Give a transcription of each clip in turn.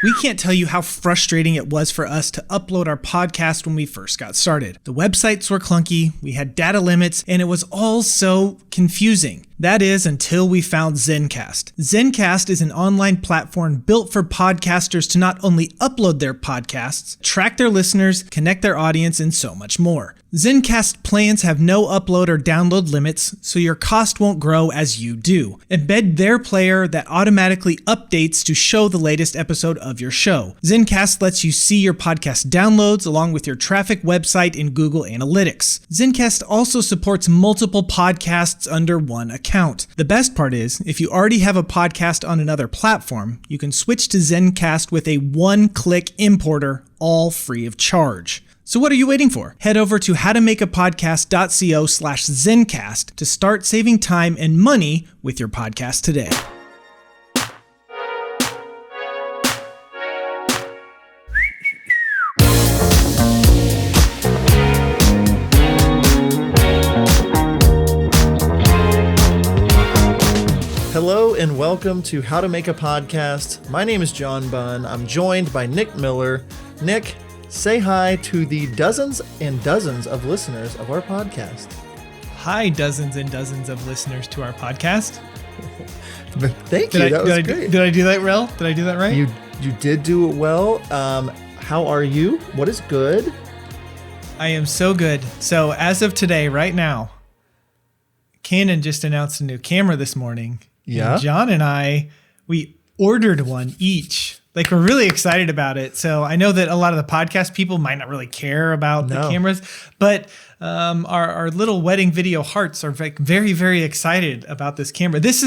We can't tell you how frustrating it was for us to upload our podcast when we first got started. The websites were clunky, we had data limits, and it was all so confusing. That is, until we found Zencastr. Zencastr is an online platform built for podcasters to not only upload their podcasts, track their listeners, connect their audience, and so much more. Zencastr plans have no upload or download limits, so your cost won't grow as you do. Embed their player that automatically updates to show the latest episode of your show. Zencastr lets you see your podcast downloads along with your traffic, website, and Google Analytics. Zencastr also supports multiple podcasts under one account. The best part is, if you already have a podcast on another platform, you can switch to Zencastr with a one-click importer, all free of charge. So what are you waiting for? Head over to howtomakeapodcast.co/Zencastr to start saving time and money with your podcast today. Hello and welcome to How to Make a Podcast. My name is John Bunn. I'm joined by Nick Miller. Nick, say hi to the dozens and dozens of listeners of our podcast. Hi, dozens and dozens of listeners to our podcast. Thank you. That was great. Did I do that well? Did I do that right? You did do it well. How are you? What is good? I am so good. So as of today, right now, Canon just announced a new camera this morning. Yeah. And John and we ordered one each. Like, we're really excited about it. So I know that a lot of the podcast people might not really care about the cameras, but our little wedding video hearts are like very, very excited about this camera. This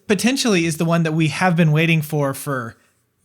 potentially is the one that we have been waiting for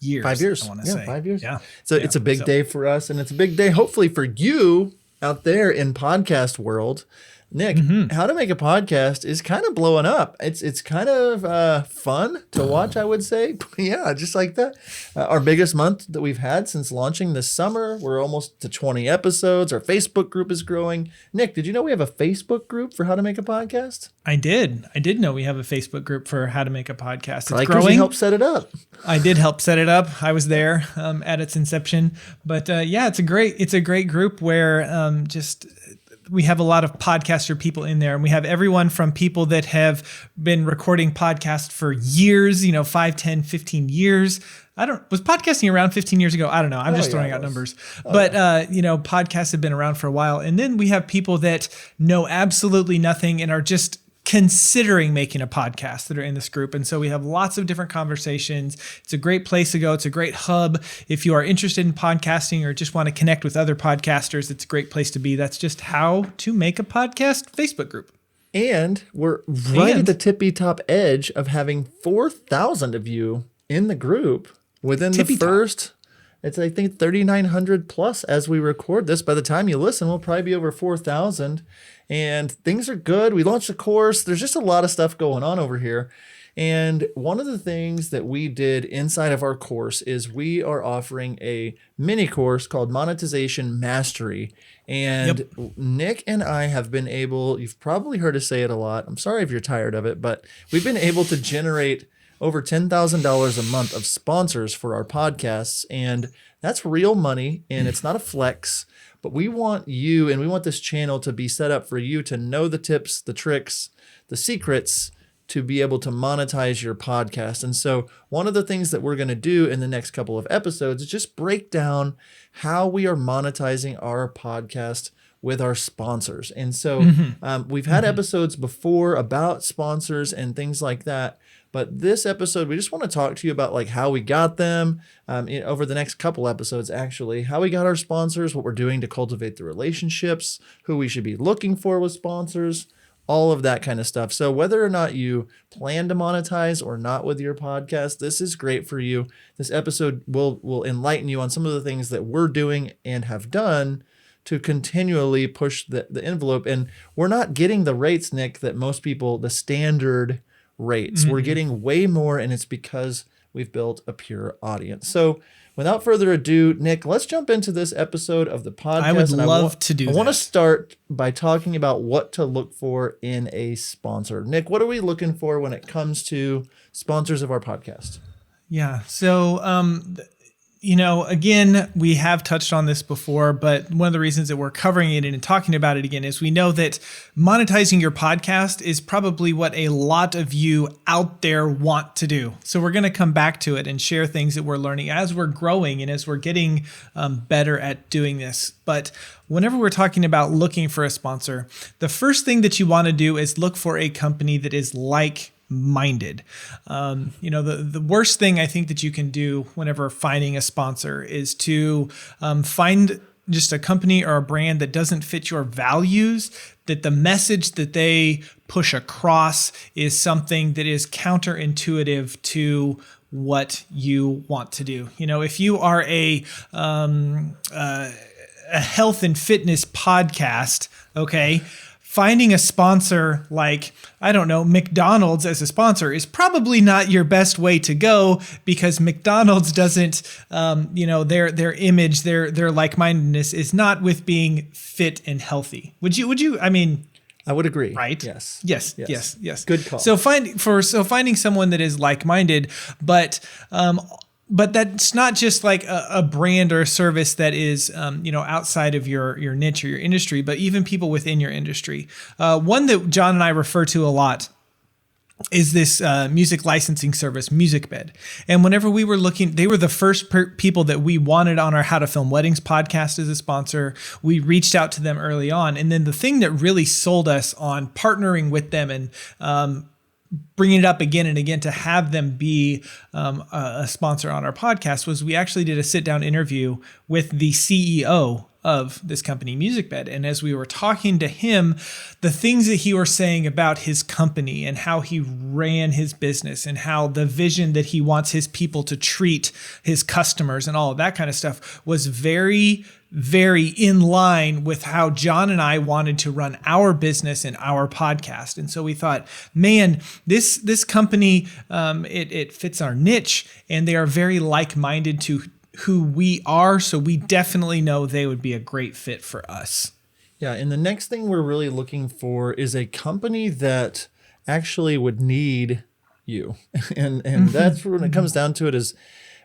years. 5 years. I want to say 5 years. Yeah. So it's a big day for us, and it's a big day hopefully for you out there in podcast world. Nick, How to Make a Podcast is kind of blowing up. It's kind of fun to watch, I would say. Yeah, just like that. Our biggest month that we've had since launching this summer. We're almost to 20 episodes. Our Facebook group is growing. Nick, did you know we have a Facebook group for How to Make a Podcast? I did know we have a Facebook group for How to Make a Podcast. It's growing. You helped set it up. I did help set it up. I was there at its inception. But yeah, it's a great group where we have a lot of podcaster people in there, and we have everyone from people that have been recording podcasts for years, 5, 10, 15 years. Was podcasting around 15 years ago? I don't know. I'm just throwing out numbers. But, podcasts have been around for a while. And then we have people that know absolutely nothing and are just considering making a podcast that are in this group. And so we have lots of different conversations. It's a great place to go. It's a great hub. If you are interested in podcasting or just want to connect with other podcasters, it's a great place to be. That's just How to Make a Podcast Facebook group. And we're at the tippy top edge of having 4,000 of you in the group within the first... It's, I think, 3,900 plus as we record this. By the time you listen, we'll probably be over 4,000. And things are good. We launched a course. There's just a lot of stuff going on over here. And one of the things that we did inside of our course is we are offering a mini course called Monetization Mastery. And Nick and I have been able, you've probably heard us say it a lot. I'm sorry if you're tired of it, but we've been able to generate over $10,000 a month of sponsors for our podcasts. And that's real money, and it's not a flex. But we want you, and we want this channel to be set up for you to know the tips, the tricks, the secrets to be able to monetize your podcast. And so one of the things that we're going to do in the next couple of episodes is just break down how we are monetizing our podcast with our sponsors. And so we've had episodes before about sponsors and things like that. But this episode, we just want to talk to you about like how we got them over the next couple episodes, actually, how we got our sponsors, what we're doing to cultivate the relationships, who we should be looking for with sponsors, all of that kind of stuff. So whether or not you plan to monetize or not with your podcast, this is great for you. This episode will enlighten you on some of the things that we're doing and have done to continually push the envelope. And we're not getting the rates, Nick, that most people, the standard rates. We're getting way more, and it's because we've built a pure audience. So without further ado, Nick, let's jump into this episode of the podcast. I would love to do that. I want to start by talking about what to look for in a sponsor. Nick, what are we looking for when it comes to sponsors of our podcast? Yeah. So, again, we have touched on this before, but one of the reasons that we're covering it and talking about it again is we know that monetizing your podcast is probably what a lot of you out there want to do. So we're going to come back to it and share things that we're learning as we're growing and as we're getting better at doing this. But whenever we're talking about looking for a sponsor, the first thing that you want to do is look for a company that is like-minded. The worst thing I think that you can do whenever finding a sponsor is to find just a company or a brand that doesn't fit your values, that the message that they push across is something that is counterintuitive to what you want to do. If you are a health and fitness podcast, okay, finding a sponsor like, I don't know, McDonald's as a sponsor is probably not your best way to go, because McDonald's doesn't, their image, their like-mindedness is not with being fit and healthy. Would you? I mean, I would agree. Right? Yes. Good call. So finding someone that is like-minded, but that's not just like a brand or a service that is, outside of your niche or your industry, but even people within your industry. One that John and I refer to a lot is this music licensing service, MusicBed. And whenever we were looking, they were the first people that we wanted on our How to Film Weddings podcast as a sponsor. We reached out to them early on. And then the thing that really sold us on partnering with them and bringing it up again and again to have them be a sponsor on our podcast was we actually did a sit-down interview with the CEO of this company, MusicBed. And as we were talking to him, the things that he was saying about his company and how he ran his business and how the vision that he wants his people to treat his customers and all of that kind of stuff was very, very in line with how John and I wanted to run our business and our podcast. And so we thought, man, this company, it fits our niche, and they are very like-minded to who we are. So we definitely know they would be a great fit for us. Yeah. And the next thing we're really looking for is a company that actually would need you. and that's when it comes down to it, is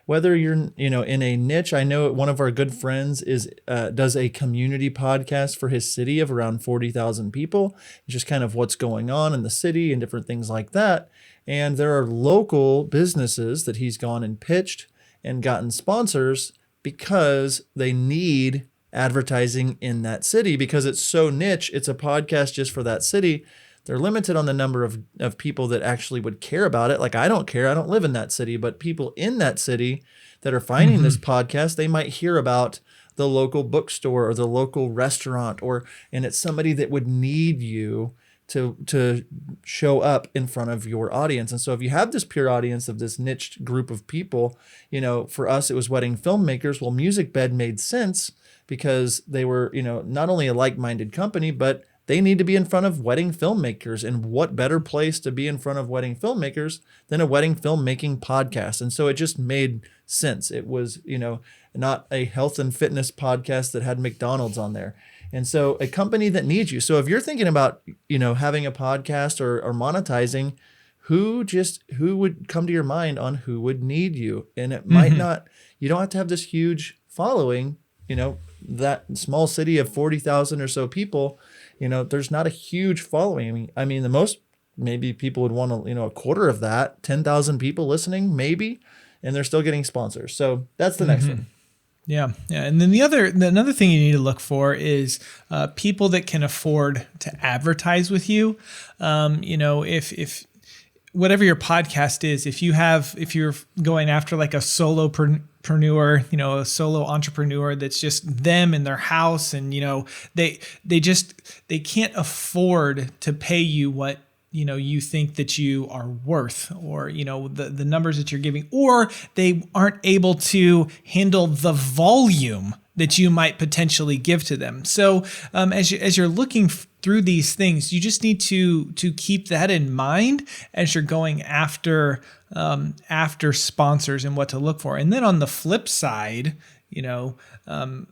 whether you're, in a niche. I know one of our good friends does a community podcast for his city of around 40,000 people, just kind of what's going on in the city and different things like that. And there are local businesses that he's gone and pitched and gotten sponsors because they need advertising in that city, because it's so niche. It's a podcast just for that city. They're limited on the number of people that actually would care about it. Like, I don't care. I don't live in that city, but people in that city that are finding this podcast, they might hear about the local bookstore or the local restaurant, and it's somebody that would need you to show up in front of your audience. And so if you have this pure audience of this niche group of people, for us, it was wedding filmmakers. Well, MusicBed made sense because they were, not only a like-minded company, but they need to be in front of wedding filmmakers. And what better place to be in front of wedding filmmakers than a wedding filmmaking podcast? And so it just made sense. It was, not a health and fitness podcast that had McDonald's on there. And so a company that needs you. So if you're thinking about, having a podcast or monetizing, who would come to your mind on who would need you? And it might not, you don't have to have this huge following, that small city of 40,000 or so people, there's not a huge following. I mean, the most maybe people would want to, a quarter of that, 10,000 people listening, maybe, and they're still getting sponsors. So that's the next one. Yeah. And then another thing you need to look for is people that can afford to advertise with you. If whatever your podcast is, if you're going after like a solopreneur, a solo entrepreneur that's just them in their house, and they can't afford to pay you what you think that you are worth, or the numbers that you're giving, or they aren't able to handle the volume that you might potentially give to them. So as you're looking through these things, you just need to keep that in mind as you're going after after sponsors and what to look for. And then on the flip side,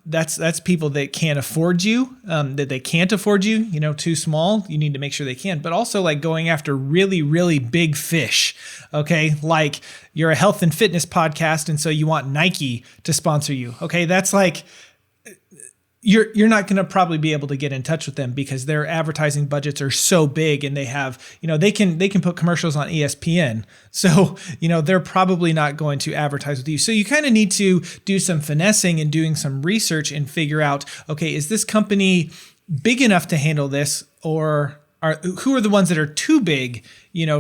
that's people that can't afford you, that they can't afford you, too small. You need to make sure they can, but also like going after really, really big fish. Okay. Like you're a health and fitness podcast. And so you want Nike to sponsor you. Okay. That's like, you're not going to probably be able to get in touch with them because their advertising budgets are so big and they have, they can put commercials on ESPN. So, they're probably not going to advertise with you. So you kind of need to do some finessing and doing some research and figure out, okay, is this company big enough to handle this, or who are the ones that are too big,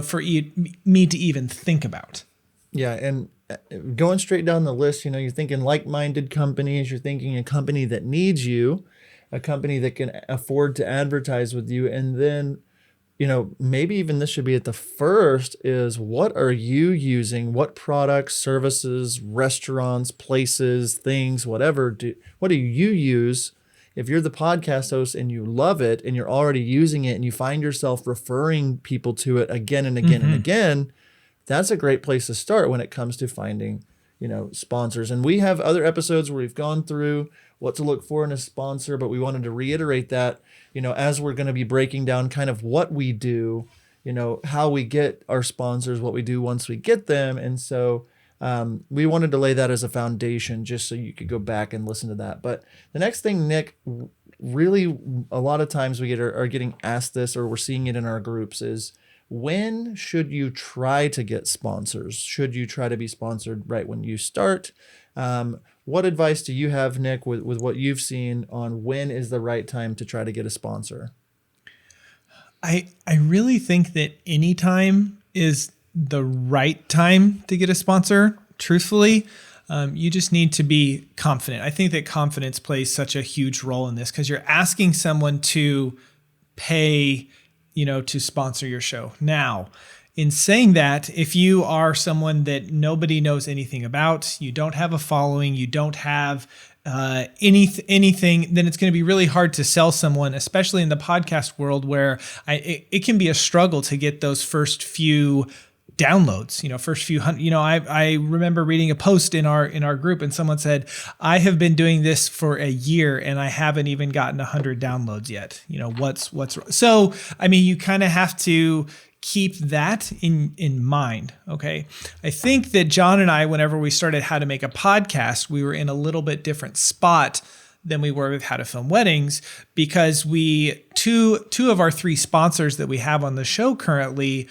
for me to even think about? Yeah. And going straight down the list, you're thinking like-minded companies, you're thinking a company that needs you, a company that can afford to advertise with you. And then, maybe even this should be at the first is, what are you using? What products, services, restaurants, places, things, whatever, what do you use? If you're the podcast host and you love it and you're already using it and you find yourself referring people to it again and again and again, that's a great place to start when it comes to finding, sponsors. And we have other episodes where we've gone through what to look for in a sponsor, but we wanted to reiterate that, as we're going to be breaking down kind of what we do, how we get our sponsors, what we do once we get them. And so we wanted to lay that as a foundation just so you could go back and listen to that. But the next thing, Nick, really a lot of times we are getting asked this, or we're seeing it in our groups, is, when should you try to get sponsors? Should you try to be sponsored right when you start? What advice do you have, Nick, with what you've seen on when is the right time to try to get a sponsor? I really think that any time is the right time to get a sponsor, truthfully. You just need to be confident. I think that confidence plays such a huge role in this because you're asking someone to pay to sponsor your show. Now, in saying that, if you are someone that nobody knows anything about, you don't have a following, you don't have anything, then it's going to be really hard to sell someone, especially in the podcast world where it can be a struggle to get those first few downloads, first few hundred. I remember reading a post in our group and someone said, I have been doing this for a year and I haven't even gotten 100 downloads yet. What's so, you kind of have to keep that in mind. Okay. I think that John and I, whenever we started How to Make a Podcast, we were in a little bit different spot than we were with How to Film Weddings, because two of our three sponsors that we have on the show currently,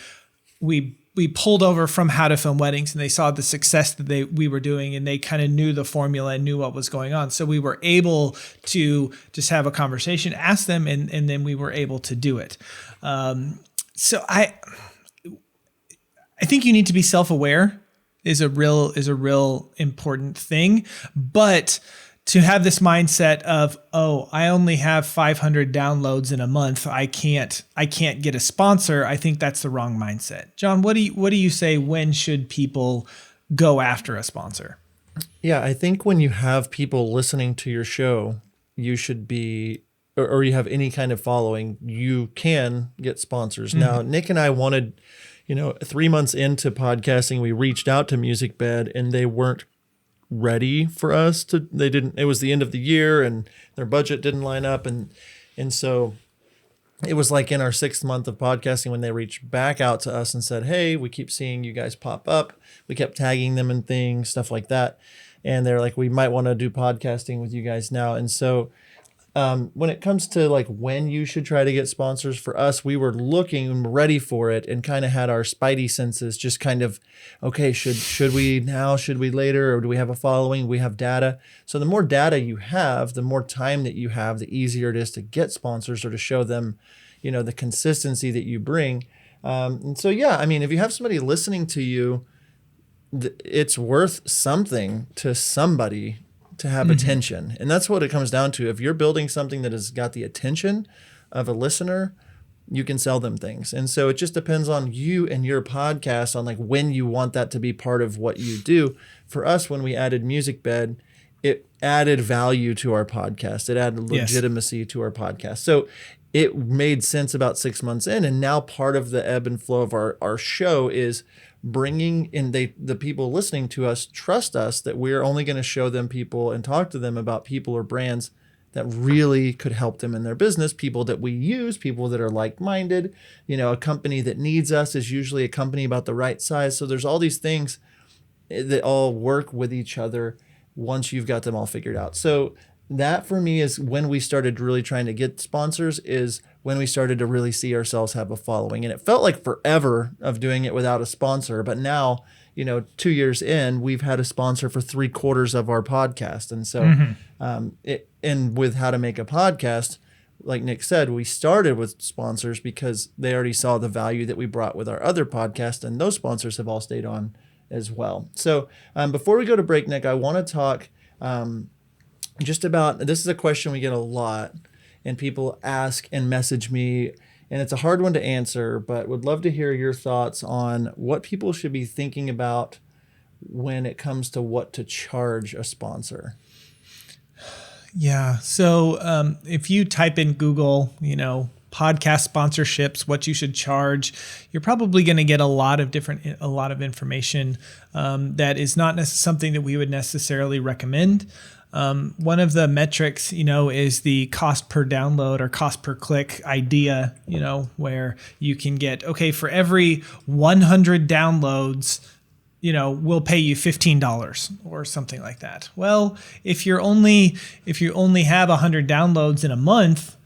we pulled over from How to Film Weddings, and they saw the success that we were doing, and they kind of knew the formula and knew what was going on. So we were able to just have a conversation, ask them, and then we were able to do it. So I think you need to be self-aware is a real important thing, but to have this mindset of, I only have 500 downloads in a month, I can't get a sponsor, I think that's the wrong mindset. John, what do you say, when should people go after a sponsor? Yeah, I think when you have people listening to your show, you should be, or you have any kind of following, you can get sponsors. Mm-hmm. Now, Nick and I wanted, 3 months into podcasting, we reached out to MusicBed and they weren't ready for us to, it was the end of the year and their budget didn't line up. And so it was like in our 6th month of podcasting when they reached back out to us and said, hey, we keep seeing you guys pop up. We kept tagging them and things, stuff like that. And they're like, we might want to do podcasting with you guys now. And so when it comes to like when you should try to get sponsors, for us, we were looking ready for it and kind of had our spidey senses just kind of, okay, should we now, should we later, or do we have a following? We have data. So the more data you have, the more time that you have, the easier it is to get sponsors or to show them, the consistency that you bring. And so, yeah, if you have somebody listening to you, it's worth something to somebody to have attention. And that's what it comes down to. If you're building something that has got the attention of a listener, you can sell them things. And so it just depends on you and your podcast on like when you want that to be part of what you do. For us, when we added MusicBed, it added value to our podcast. It added legitimacy to our podcast. So it made sense about 6 months in. And now part of the ebb and flow of our show is bringing in the people listening to us trust us that we're only going to show them people and talk to them about people or brands that really could help them in their business, people that we use, people that are like-minded. A company that needs us is usually a company about the right size. So there's all these things that all work with each other once you've got them all figured out. So that for me is when we started really trying to get sponsors, is when we started to really see ourselves have a following. And it felt like forever of doing it without a sponsor. But now, 2 years in, we've had a sponsor for 3/4 of our podcast. And so and with how to make a podcast, like Nick said, we started with sponsors because they already saw the value that we brought with our other podcast. And those sponsors have all stayed on as well. So before we go to break, Nick, I want to talk just about, this is a question we get a lot and people ask and message me, and it's a hard one to answer, but would love to hear your thoughts on what people should be thinking about when it comes to what to charge a sponsor. Yeah. So if you type in Google, podcast sponsorships, what you should charge, you're probably going to get a lot of information that is not something that we would necessarily recommend. One of the metrics, is the cost per download or cost per click idea, where you can get, okay, for every 100 downloads, we'll pay you $15 or something like that. Well, if you only have 100 downloads in a month,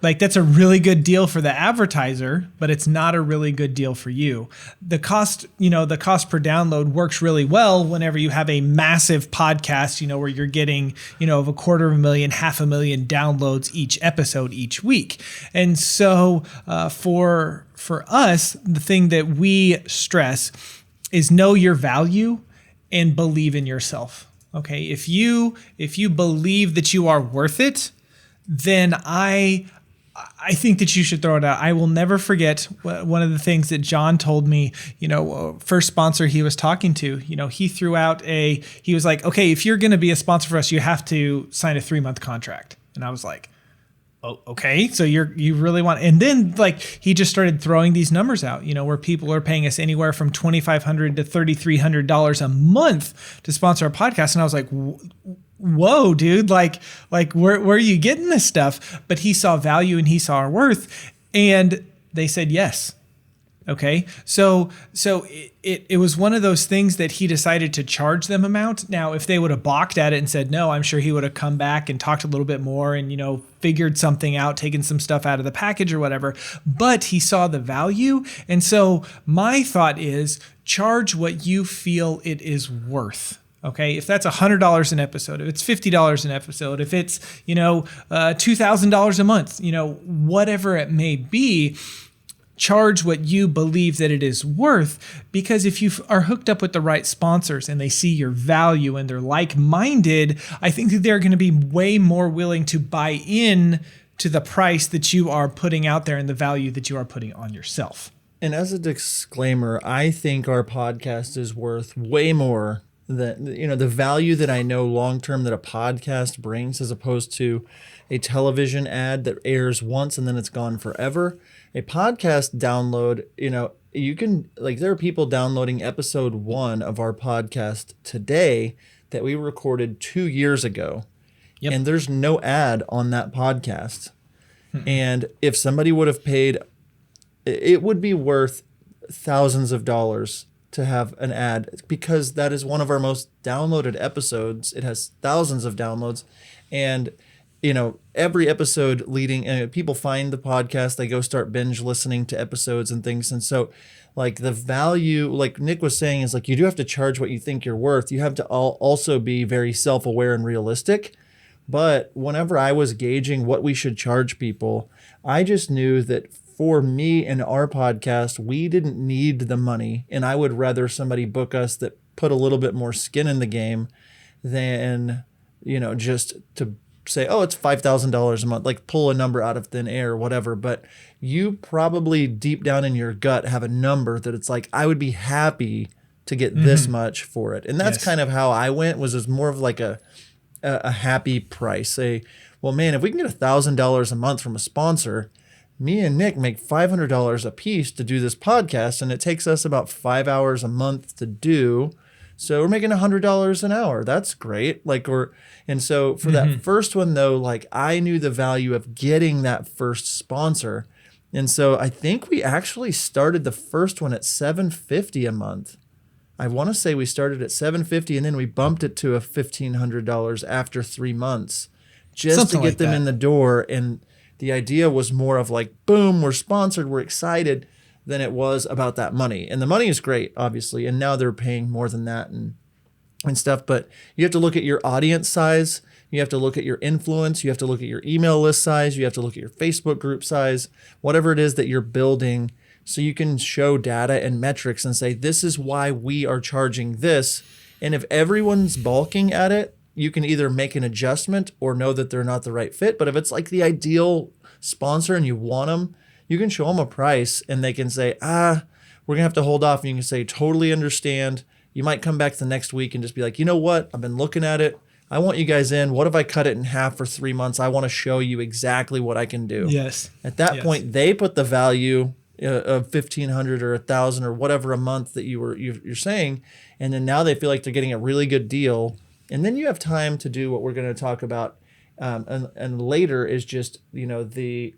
like that's a really good deal for the advertiser, but it's not a really good deal for you. The cost per download works really well whenever you have a massive podcast, where you're getting, of 250,000, 500,000 downloads each episode each week. And so for us, the thing that we stress is know your value and believe in yourself. Okay. If you believe that you are worth it, then I think that you should throw it out. I will never forget one of the things that John told me, first sponsor he was talking to, he threw out he was like, okay, if you're going to be a sponsor for us, you have to sign a 3-month contract. And I was like, oh, okay. So you really want, and then he just started throwing these numbers out, where people are paying us anywhere from $2,500 to $3,300 a month to sponsor our podcast. And I was like, whoa, dude, where are you getting this stuff? But he saw value and he saw our worth, and they said yes. Okay. So it was one of those things that he decided to charge them amount. Now, if they would have balked at it and said no, I'm sure he would have come back and talked a little bit more and, figured something out, taken some stuff out of the package or whatever, but he saw the value. And so my thought is charge what you feel it is worth. Okay, if that's $100 an episode, if it's $50 an episode, if it's, $2,000 a month, whatever it may be, charge what you believe that it is worth, because if you are hooked up with the right sponsors and they see your value and they're like-minded, I think that they're going to be way more willing to buy in to the price that you are putting out there and the value that you are putting on yourself. And as a disclaimer, I think our podcast is worth way more the value that I know long-term that a podcast brings, as opposed to a television ad that airs once and then it's gone forever. A podcast download, you can, there are people downloading episode 1 of our podcast today that we recorded 2 years ago. Yep. And there's no ad on that podcast. And if somebody would have paid, it would be worth thousands of dollars to have an ad, because that is one of our most downloaded episodes. It has thousands of downloads, and every episode leading, people find the podcast, they go start binge listening to episodes and things. And so the value, like Nick was saying, is you do have to charge what you think you're worth. You have to also be very self-aware and realistic. But whenever I was gauging what we should charge people, I just knew that for me and our podcast, we didn't need the money, and I would rather somebody book us that put a little bit more skin in the game than, just to say, oh, it's $5,000 a month, pull a number out of thin air or whatever. But you probably deep down in your gut have a number that it's I would be happy to get this much for it. And that's kind of how I went, was as more of a happy price. Say, well, man, if we can get $1,000 a month from a sponsor, me and Nick make $500 a piece to do this podcast, and it takes us about 5 hours a month to do. So we're making $100 an hour. That's great. And so for that first one though, like I knew the value of getting that first sponsor. And so I think we actually started the first one at $750 a month. I want to say we started at $750 and then we bumped it to $1,500 after 3 months just Something to get them in the door. And the idea was more of like, boom, we're sponsored, we're excited, than it was about that money. And the money is great, obviously. And now they're paying more than that and stuff. But you have to look at your audience size. You have to look at your influence. You have to look at your email list size. You have to look at your Facebook group size, whatever it is that you're building, so you can show data and metrics and say, this is why we are charging this. And if everyone's balking at it, you can either make an adjustment or know that they're not the right fit. But if it's like the ideal sponsor and you want them, you can show them a price and they can say, we're going to have to hold off. And you can say, totally understand. You might come back the next week and just be like, you know what? I've been looking at it. I want you guys in. What if I cut it in half for 3 months? I want to show you exactly what I can do. Yes. At that point, they put the value of $1,500 or $1,000 or whatever a month that you're saying. And then now they feel like they're getting a really good deal. And then you have time to do what we're going to talk about. And later is just, the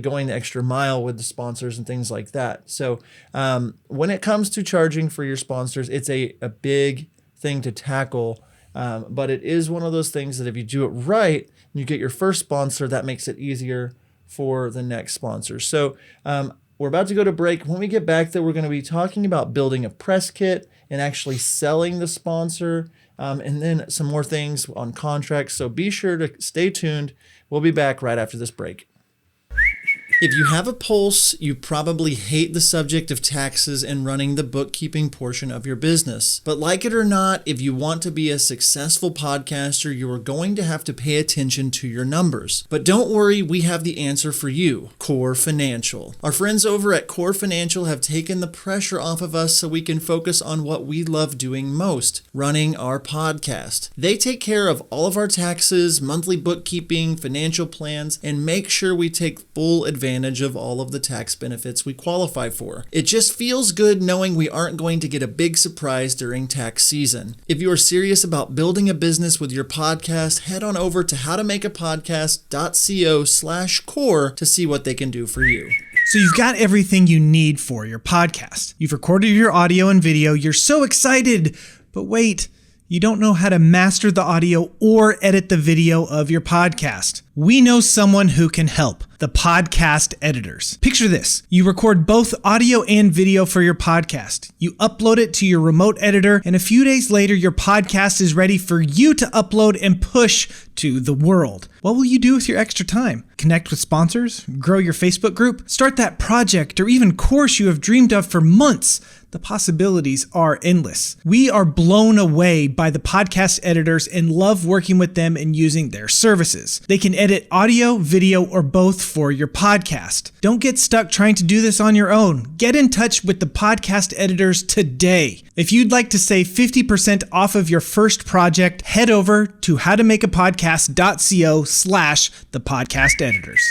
going the extra mile with the sponsors and things like that. So when it comes to charging for your sponsors, it's a big thing to tackle. But it is one of those things that if you do it right, and you get your first sponsor, that makes it easier for the next sponsor. So we're about to go to break. When we get back there, we're going to be talking about building a press kit and actually selling the sponsor, and then some more things on contracts. So be sure to stay tuned. We'll be back right after this break. If you have a pulse, you probably hate the subject of taxes and running the bookkeeping portion of your business. But like it or not, if you want to be a successful podcaster, you are going to have to pay attention to your numbers. But don't worry, we have the answer for you, Core Financial. Our friends over at Core Financial have taken the pressure off of us so we can focus on what we love doing most, running our podcast. They take care of all of our taxes, monthly bookkeeping, financial plans, and make sure we take full advantage of all of the tax benefits we qualify for. It just feels good knowing we aren't going to get a big surprise during tax season. If you are serious about building a business with your podcast, head on over to howtomakeapodcast.co/core to see what they can do for you. So you've got everything you need for your podcast. You've recorded your audio and video. You're so excited, but wait, you don't know how to master the audio or edit the video of your podcast. We know someone who can help, the podcast editors. Picture this. You record both audio and video for your podcast. You upload it to your remote editor, and a few days later, your podcast is ready for you to upload and push to the world. What will you do with your extra time? Connect with sponsors? Grow your Facebook group? Start that project or even course you have dreamed of for months? The possibilities are endless. We are blown away by the podcast editors and love working with them and using their services. They can edit audio, video, or both for your podcast. Don't get stuck trying to do this on your own. Get in touch with the podcast editors today. If you'd like to save 50% off of your first project, head over to howtomakeapodcast.co/thepodcasteditors.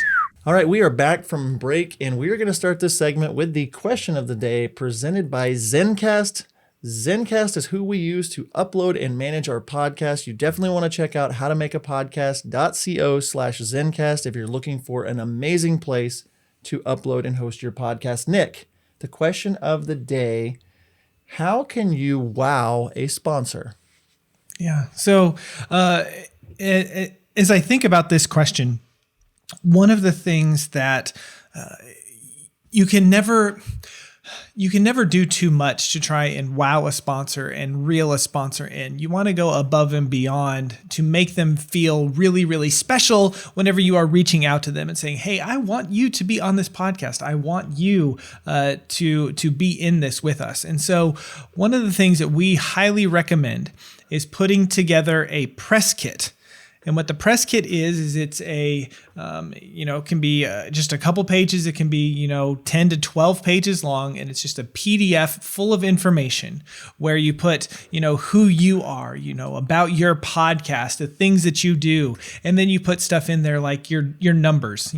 All right, we are back from break, and we are going to start this segment with the question of the day presented by Zencast. Zencast is who we use to upload and manage our podcast. You definitely want to check out howtomakeapodcast.co/Zencast if you're looking for an amazing place to upload and host your podcast. Nick, the question of the day, how can you wow a sponsor? Yeah, so as I think about this question, one of the things that you can never do too much to try and wow a sponsor and reel a sponsor in. You want to go above and beyond to make them feel really, really special whenever you are reaching out to them and saying, hey, I want you to be on this podcast. I want you to be in this with us. And so one of the things that we highly recommend is putting together a press kit. And what the press kit is it's a, it can be just a couple pages. It can be, 10 to 12 pages long. And it's just a PDF full of information where you put, who you are, about your podcast, the things that you do. And then you put stuff in there like your numbers,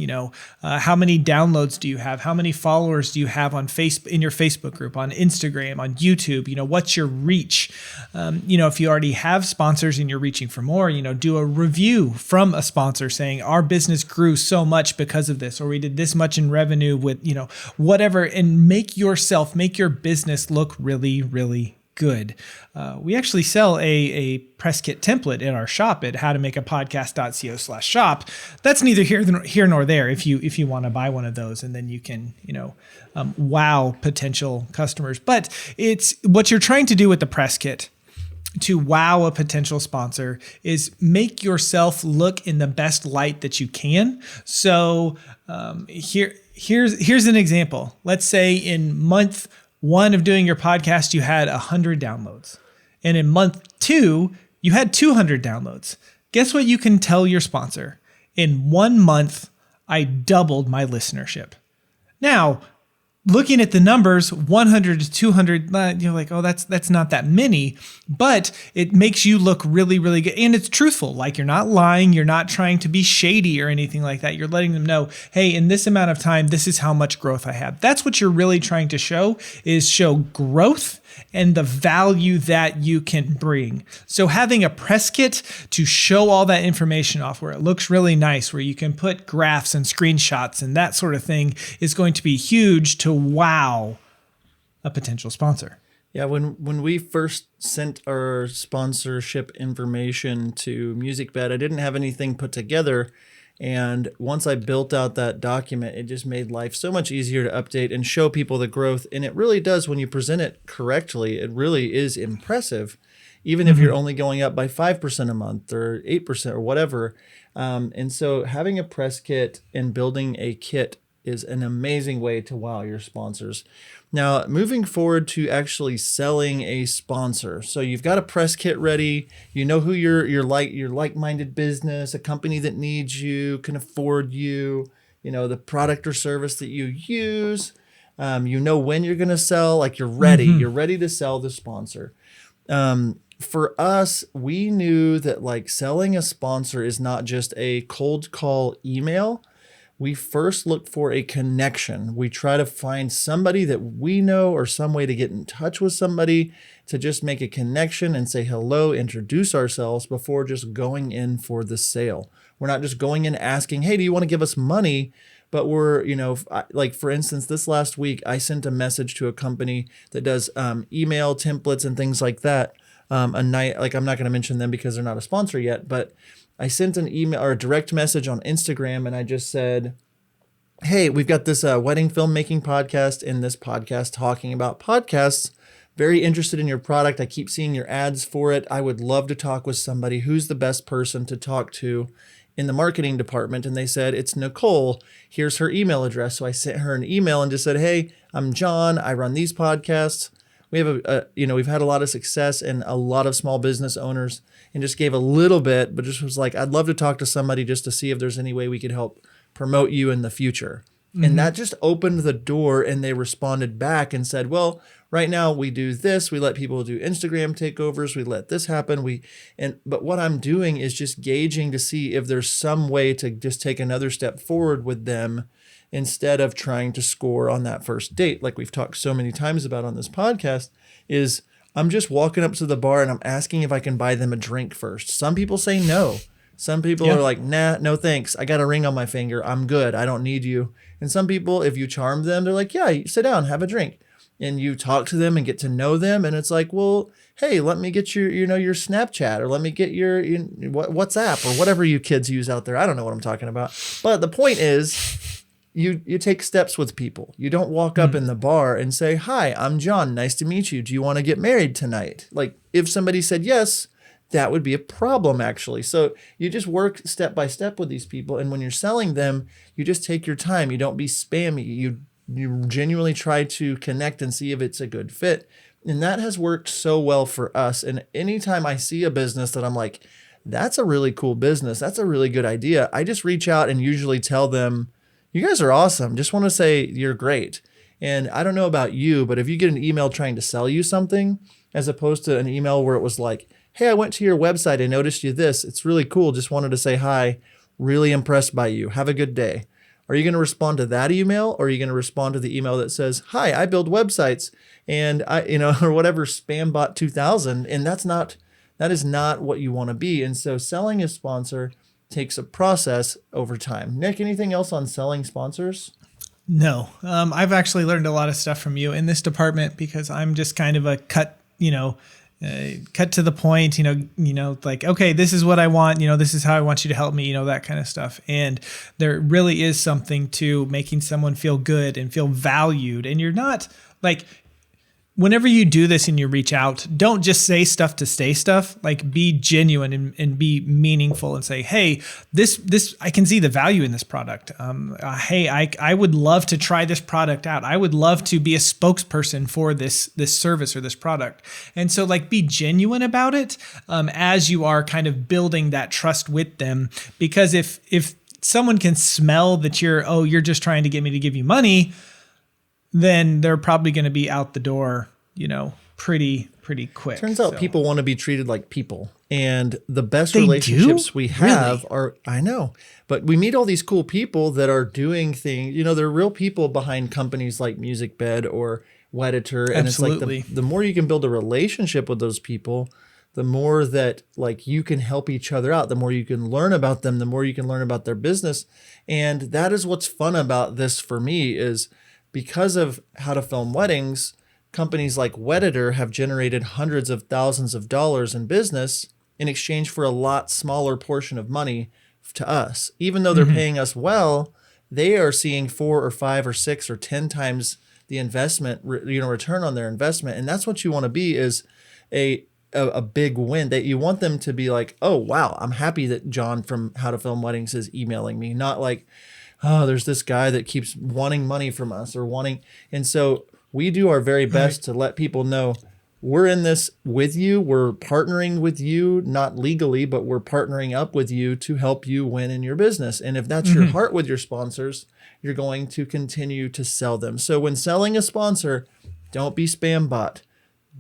how many downloads do you have? How many followers do you have on Facebook, in your Facebook group, on Instagram, on YouTube? What's your reach? If you already have sponsors and you're reaching for more, do a review from a sponsor saying our business grew so much because of this, or we did this much in revenue with, whatever, and make your business look really, really good. We actually sell a press kit template in our shop at howtomakeapodcast.co/shop. That's neither here nor there if you want to buy one of those, and then you can, wow potential customers. But it's what you're trying to do with the press kit to wow a potential sponsor is make yourself look in the best light that you can. So here's an example. Let's say in month 1 of doing your podcast, you had 100 downloads. And in month 2, you had 200 downloads. Guess what you can tell your sponsor? In 1 month, I doubled my listenership. Now, looking at the numbers, 100 to 200, you're like, oh, that's not that many, but it makes you look really, really good. And it's truthful. Like, you're not lying. You're not trying to be shady or anything like that. You're letting them know, hey, in this amount of time, this is how much growth I have. That's what you're really trying to show growth and the value that you can bring. So having a press kit to show all that information off where it looks really nice, where you can put graphs and screenshots and that sort of thing is going to be huge to wow a potential sponsor. Yeah, when we first sent our sponsorship information to MusicBed, I didn't have anything put together. And once I built out that document, it just made life so much easier to update and show people the growth. And it really does, when you present it correctly, it really is impressive, even if you're only going up by 5% a month or 8% or whatever. And so having a press kit and building a kit is an amazing way to wow your sponsors. Now, moving forward to actually selling a sponsor. So you've got a press kit ready. You know who your like-minded business, a company that needs you, can afford you, the product or service that you use. When you're going to sell, like you're ready. You're ready to sell the sponsor. For us, we knew that like selling a sponsor is not just a cold call email. We first look for a connection. We try to find somebody that we know or some way to get in touch with somebody to just make a connection and say hello, introduce ourselves before just going in for the sale. We're not just going in asking, hey, do you want to give us money? But we're, like for instance, this last week, I sent a message to a company that does email templates and things like that. I'm not going to mention them because they're not a sponsor yet, but I sent an email or a direct message on Instagram, and I just said, hey, we've got this wedding filmmaking podcast and this podcast talking about podcasts. Very interested in your product. I keep seeing your ads for it. I would love to talk with somebody. Who's the best person to talk to in the marketing department? And they said, it's Nicole. Here's her email address. So I sent her an email and just said, hey, I'm John. I run these podcasts. We have we've had a lot of success and a lot of small business owners, and just gave a little bit, but just was like, I'd love to talk to somebody just to see if there's any way we could help promote you in the future. And that just opened the door, and they responded back and said, well, right now we do this. We let people do Instagram takeovers. We let this happen. But what I'm doing is just gauging to see if there's some way to just take another step forward with them instead of trying to score on that first date. Like we've talked so many times about on this podcast, is I'm just walking up to the bar and I'm asking if I can buy them a drink first. Some people say no. Some people are like, nah, no thanks. I got a ring on my finger. I'm good. I don't need you. And some people, if you charm them, they're like, yeah, sit down, have a drink. And you talk to them and get to know them. And it's like, well, hey, let me get your Snapchat, or let me get your WhatsApp, or whatever you kids use out there. I don't know what I'm talking about. But the point is, you take steps with people. You don't walk up in the bar and say, hi, I'm John. Nice to meet you. Do you want to get married tonight? Like, if somebody said yes, that would be a problem, actually. So you just work step by step with these people. And when you're selling them, you just take your time. You don't be spammy. You genuinely try to connect and see if it's a good fit. And that has worked so well for us. And anytime I see a business that I'm like, that's a really cool business. That's a really good idea. I just reach out and usually tell them, you guys are awesome. Just want to say you're great. And I don't know about you, but if you get an email trying to sell you something, as opposed to an email where it was like, hey, I went to your website and noticed you this. It's really cool. Just wanted to say hi. Really impressed by you. Have a good day. Are you going to respond to that email, or are you going to respond to the email that says, hi, I build websites and or whatever, spam bot 2000. And that is not what you want to be. And so selling a sponsor takes a process over time. Nick, anything else on selling sponsors? No, I've actually learned a lot of stuff from you in this department, because I'm just kind of a cut to the point, like, okay, this is what I want, this is how I want you to help me, that kind of stuff. And there really is something to making someone feel good and feel valued. And you're not like, whenever you do this and you reach out, don't just say stuff to say stuff. Like, be genuine and be meaningful and say, hey, this I can see the value in this product. Hey, I would love to try this product out. I would love to be a spokesperson for this service or this product. And so, like, be genuine about it as you are kind of building that trust with them. Because if someone can smell that you're just trying to get me to give you money, then they're probably going to be out the door, pretty quick. Turns out people want to be treated like people. And the best relationships we have are, I know, but we meet all these cool people that are doing things, they're real people behind companies like MusicBed or Wedditor. And Absolutely. It's like the more you can build a relationship with those people, the more that like you can help each other out, the more you can learn about them, the more you can learn about their business. And that is what's fun about this for me is, because of how to film weddings, companies like Wedditor have generated hundreds of thousands of dollars in business in exchange for a lot smaller portion of money to us. Even though they're paying us well, they are seeing 4 or 5 or 6 or 10 times the investment, return on their investment. And that's what you want to be, is a big win, that you want them to be like, oh, wow, I'm happy that John from How to Film Weddings is emailing me. Not like, oh, there's this guy that keeps wanting money from us or wanting. And so we do our very best to let people know we're in this with you. We're partnering with you, not legally, but we're partnering up with you to help you win in your business. And if that's your heart with your sponsors, you're going to continue to sell them. So when selling a sponsor, don't be spam bot.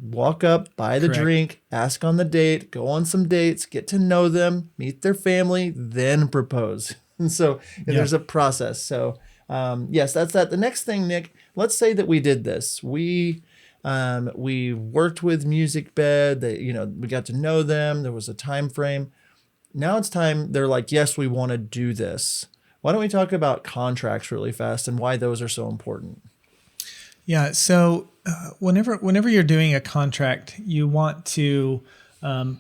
Walk up, buy the drink, ask on the date, go on some dates, get to know them, meet their family, then propose. And so there's a process. So yes, that's that. The next thing, Nick, let's say that we did this. We worked with MusicBed. We got to know them. There was a time frame. Now it's time. They're like, yes, we want to do this. Why don't we talk about contracts really fast and why those are so important? Yeah. So whenever you're doing a contract, you want to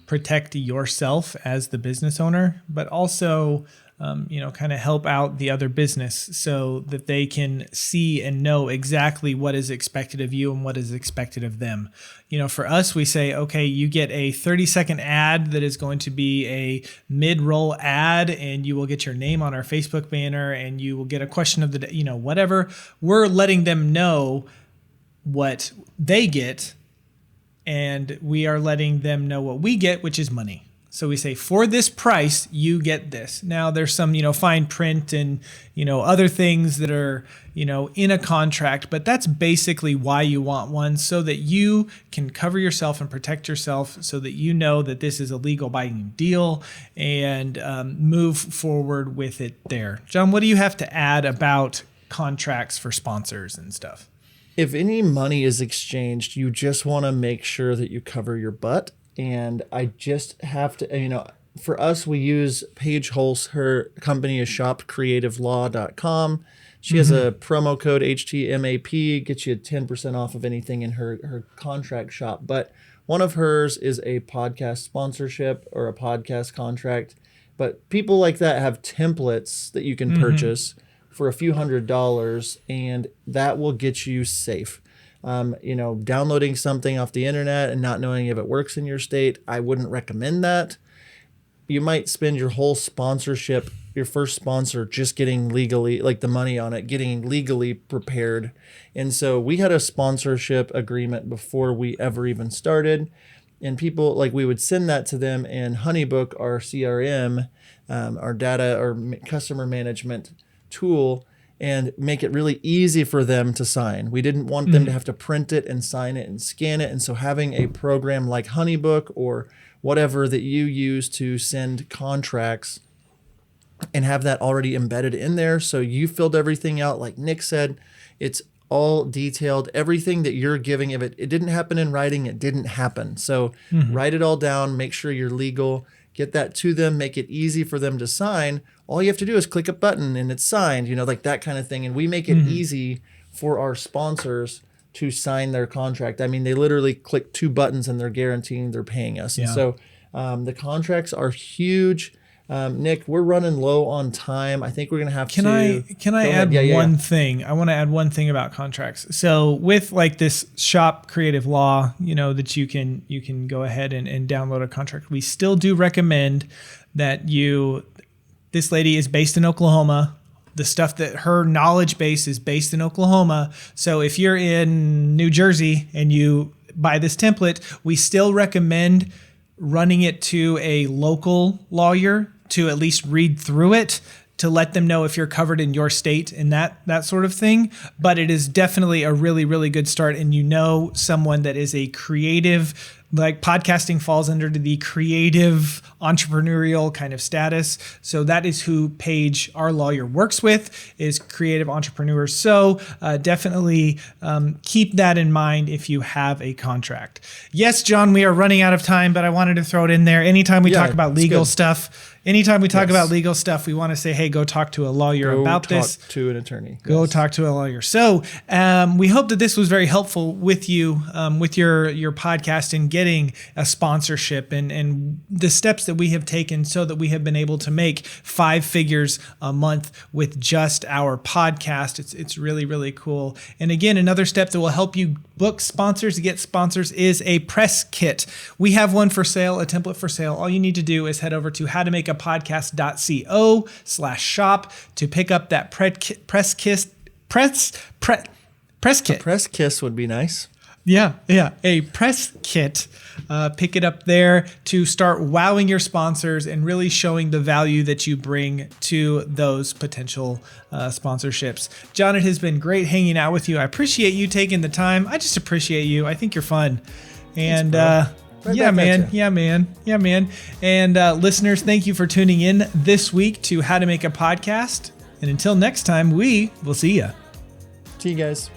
protect yourself as the business owner, but also kind of help out the other business so that they can see and know exactly what is expected of you and what is expected of them. For us, we say, okay, you get a 30-second ad that is going to be a mid-roll ad, and you will get your name on our Facebook banner, and you will get a question of the day, whatever. We're letting them know what they get, and we are letting them know what we get, which is money. So we say, for this price, you get this. Now there's some, fine print and, other things that are, in a contract, but that's basically why you want one, so that you can cover yourself and protect yourself, so that you know that this is a legal binding deal, and move forward with it there. John, what do you have to add about contracts for sponsors and stuff? If any money is exchanged, you just want to make sure that you cover your butt. And I just have to, for us, we use Paige Hulse. Her company is shopcreativelaw.com. She has a promo code HTMAP, gets you 10% off of anything in her contract shop. But one of hers is a podcast sponsorship or a podcast contract. But people like that have templates that you can purchase for a few $100s, and that will get you safe. Downloading something off the internet and not knowing if it works in your state, I wouldn't recommend that. You might spend your whole sponsorship, your first sponsor, just getting legally, like the money on it, getting legally prepared. And so we had a sponsorship agreement before we ever even started. And people, like, we would send that to them in HoneyBook, our CRM, our data or customer management tool, and make it really easy for them to sign. We didn't want them to have to print it and sign it and scan it. And so having a program like HoneyBook or whatever that you use to send contracts and have that already embedded in there. So you filled everything out. Like Nick said, it's all detailed. Everything that you're giving, if it didn't happen in writing, it didn't happen. So write it all down, make sure you're legal, get that to them, make it easy for them to sign. All you have to do is click a button and it's signed, like that kind of thing. And we make it easy for our sponsors to sign their contract. I mean, they literally click 2 buttons and they're guaranteeing they're paying us. Yeah. And so the contracts are huge. Nick, we're running low on time. I think we're going to have to... Can I add one thing? I want to add one thing about contracts. So with like this shop creative law, that you can go ahead and download a contract. We still do recommend that this lady is based in Oklahoma. The stuff that her knowledge base is based in Oklahoma. So if you're in New Jersey and you buy this template, we still recommend running it to a local lawyer to at least read through it, to let them know if you're covered in your state and that sort of thing. But it is definitely a really, really good start. And someone that is a creative, like podcasting falls under the creative entrepreneurial kind of status. So that is who Paige, our lawyer, works with, is creative entrepreneurs. So definitely keep that in mind if you have a contract. Yes, John, we are running out of time, but I wanted to throw it in there. Anytime we talk about legal stuff, we want to say, hey, go talk to a lawyer about this. Go talk to an attorney. Go talk to a lawyer. So we hope that this was very helpful with you, with your podcast and getting a sponsorship and the steps that we have taken so that we have been able to make 5 figures a month with just our podcast. It's really, really cool. And again, another step that will help you book sponsors, get sponsors, is a press kit. We have one for sale, a template for sale. All you need to do is head over to howtomakeapodcast.co/shop to pick up that press kit. A press kiss would be nice. Yeah, a press kit. Pick it up there to start wowing your sponsors and really showing the value that you bring to those potential sponsorships. John, it has been great hanging out with you. I appreciate you taking the time. I just appreciate you. I think you're fun. And Thanks, Yeah, man. And listeners, thank you for tuning in this week to How to Make a Podcast. And until next time, we will see you. See you guys.